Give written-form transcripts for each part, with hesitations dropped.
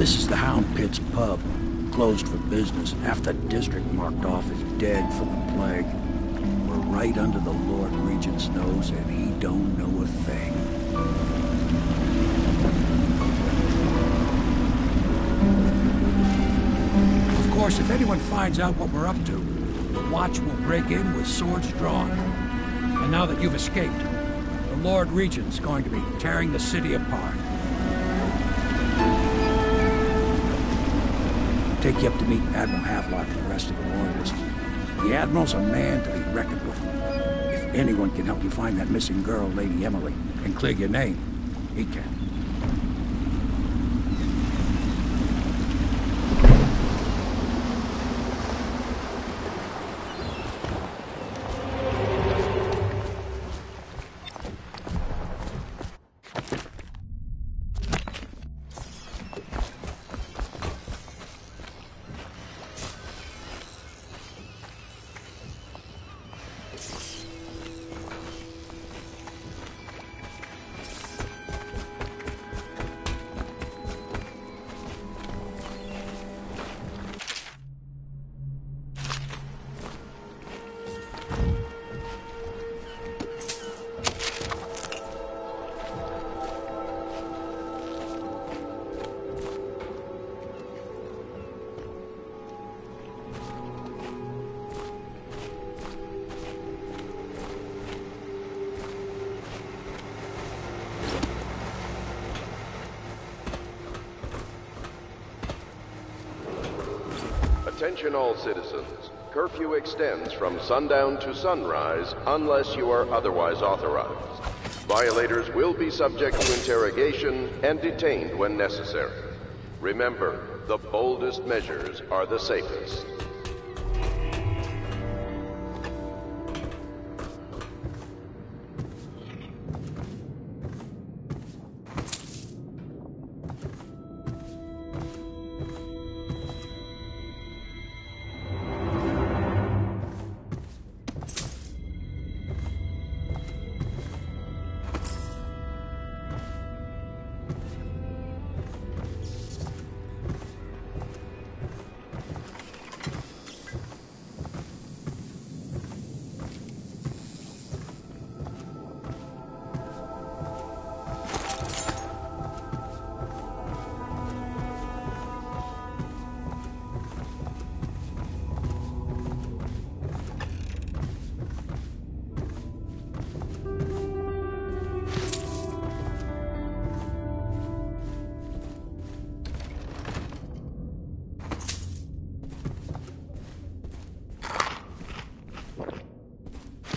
This is the Hound Pits Pub, closed for business. Half the district marked off as dead from the plague. We're right under the Lord Regent's nose, and he don't know a thing. Of course, if anyone finds out what we're up to, the Watch will break in with swords drawn. And now that you've escaped, the Lord Regent's going to be tearing the city apart. Take you up to meet Admiral Havelock and the rest of the Loyalists. The Admiral's a man to be reckoned with. If anyone can help you find that missing girl, Lady Emily, and clear your name, he can. Attention all citizens. Curfew extends from sundown to sunrise unless you are otherwise authorized. Violators will be subject to interrogation and detained when necessary. Remember, the boldest measures are the safest.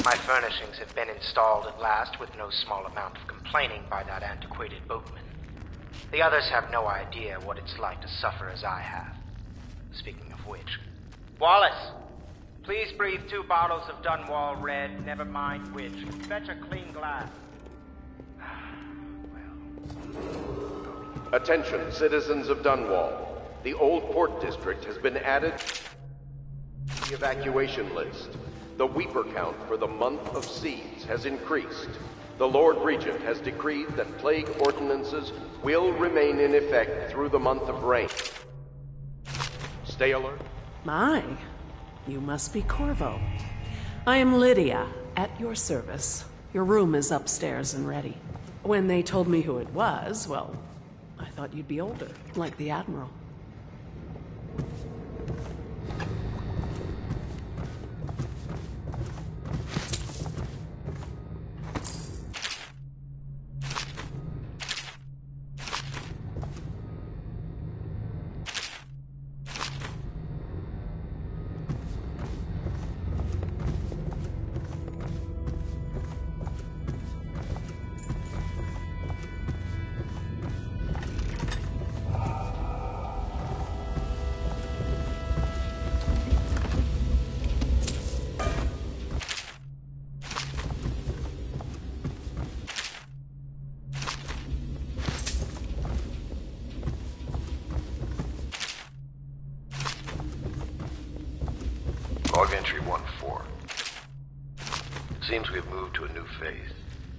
My furnishings have been installed at last with no small amount of complaining by that antiquated boatman. The others have no idea what it's like to suffer as I have. Speaking of which... Wallace! Please breathe 2 bottles of Dunwall Red, never mind which. Fetch a clean glass. Attention, citizens of Dunwall. The Old Port District has been added to the evacuation list. The Weeper count for the month of Seeds has increased. The Lord Regent has decreed that plague ordinances will remain in effect through the month of rain. Stay alert. My, you must be Corvo. I am Lydia, at your service. Your room is upstairs and ready. When they told me who it was, well, I thought you'd be older, like the Admiral. Log entry 1-4. Seems we've moved to a new phase.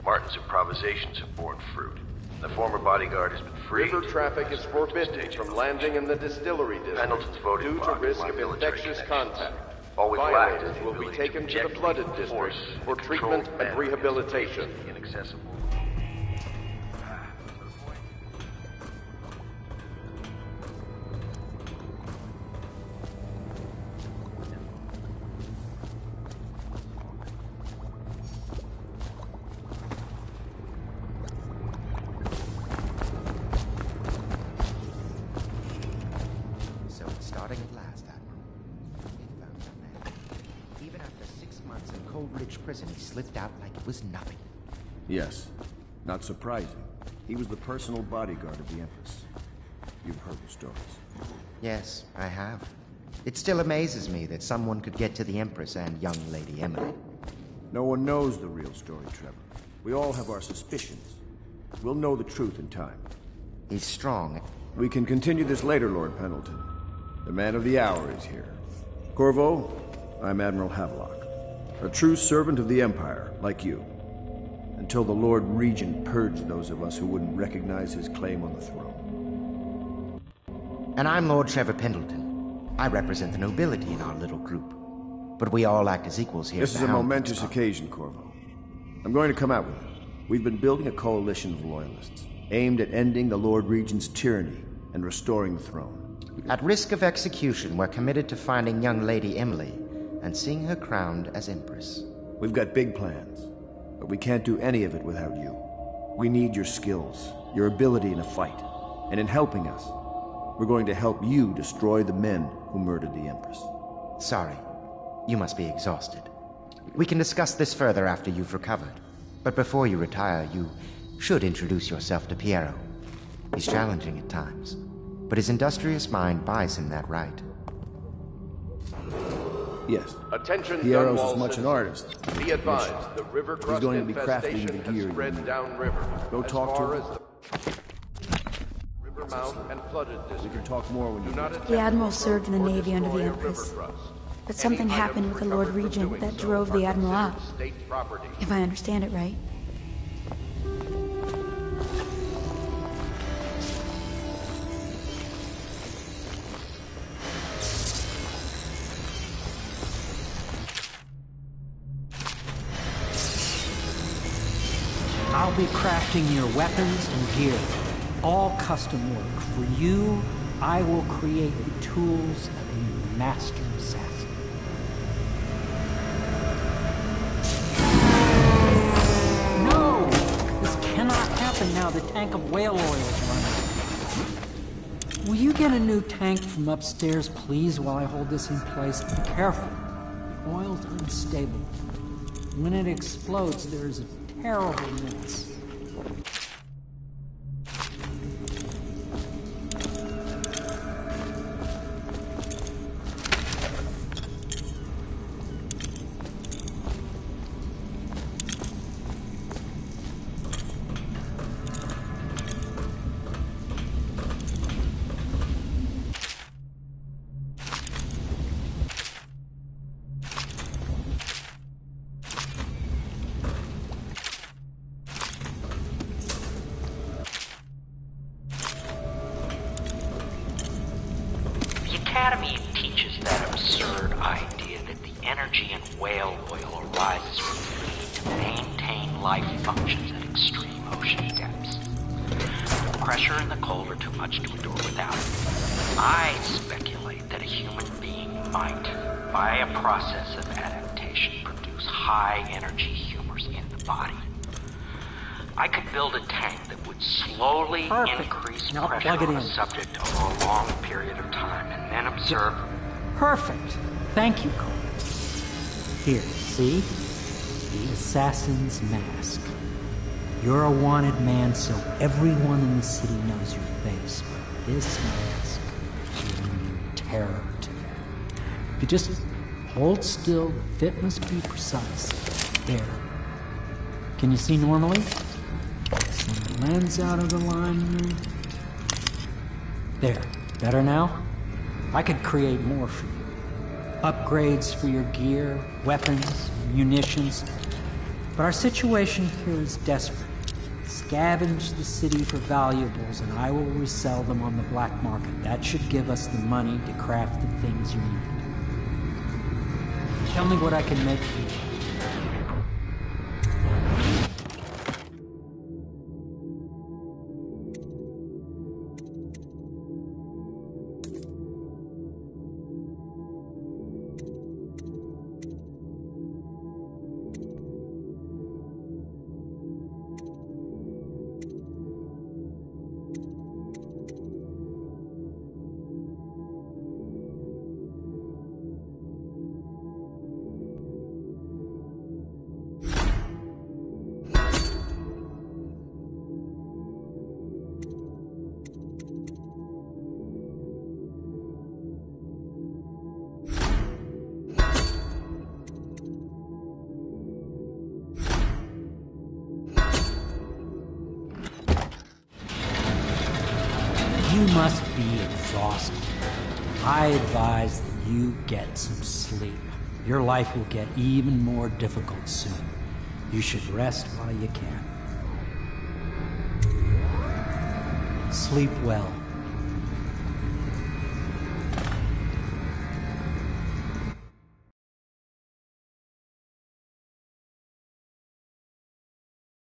Martin's improvisations have borne fruit. The former bodyguard has been freed. River traffic is forbidden from landing in the distillery district Pendleton's voted due to blocked risk by of military infectious connections. contact. All we've lacked is Violators the will be ability taken to the objectively flooded force district for and treatment control and matter rehabilitation. Inaccessible. So it's starting at last, Admiral. We found the man. Even after 6 months in Coldridge Prison, he slipped out like it was nothing. Yes. Not surprising. He was the personal bodyguard of the Empress. You've heard the stories. Yes, I have. It still amazes me that someone could get to the Empress and young Lady Emily. No one knows the real story, Trevor. We all have our suspicions. We'll know the truth in time. He's strong. We can continue this later, Lord Pendleton. The man of the hour is here. Corvo, I'm Admiral Havelock. A true servant of the Empire, like you. Until the Lord Regent purged those of us who wouldn't recognize his claim on the throne. And I'm Lord Trevor Pendleton. I represent the nobility in our little group. But we all act as equals here. This is a momentous occasion, Corvo. I'm going to come out with it. We've been building a coalition of loyalists, aimed at ending the Lord Regent's tyranny and restoring the throne. At risk of execution, we're committed to finding young Lady Emily and seeing her crowned as Empress. We've got big plans, but we can't do any of it without you. We need your skills, your ability in a fight, and in helping us, we're going to help you destroy the men who murdered the Empress. Sorry. You must be exhausted. We can discuss this further after you've recovered. But before you retire, you should introduce yourself to Piero. He's challenging at times, but his industrious mind buys him that right. Yes. Attention, Piero's Dunwall as much an citizens. artist. Be advised, the river crust going to be crafting infestation the gear has spread you need. downriver. Go as talk to far him. as the river mouth and flooded We district. can talk more when Do you not get attempt The Admiral to served in the approach or Navy under the destroy a Empress. river crust. But something Any happened items with the Lord recovered from Regent doing that so drove are the Admiral out. considered state property. If I understand it right. I'll be crafting your weapons and gear. All custom work. For you, I will create the tools of a master assassin. No! This cannot happen now. The tank of whale oil is running. Will you get a new tank from upstairs, please, while I hold this in place? Be careful. The oil's unstable. When it explodes, there is a terrible mess. The Academy teaches that absurd idea that the energy in whale oil arises from the need to maintain life functions at extreme ocean depths. The pressure and the cold are too much to endure without it. I speculate that a human being might, by a process of adaptation, produce high-energy humors in the body. I could build a tank that would slowly Perfect. increase Now pressure plug it on a in. subject over a long period of time, and then observe. Perfect. Thank you, Cole. Here, see? The assassin's mask. You're a wanted man, so everyone in the city knows your face. But this mask will bring terror to them. If you just hold still, the fit must be precise. There. Can you see normally? Some lens out of alignment. There. Better now? I could create more for you. Upgrades for your gear, weapons, munitions. But our situation here is desperate. Scavenge the city for valuables, and I will resell them on the black market. That should give us the money to craft the things you need. Tell me what I can make for you. You must be exhausted. I advise that you get some sleep. Your life will get even more difficult soon. You should rest while you can. Sleep well.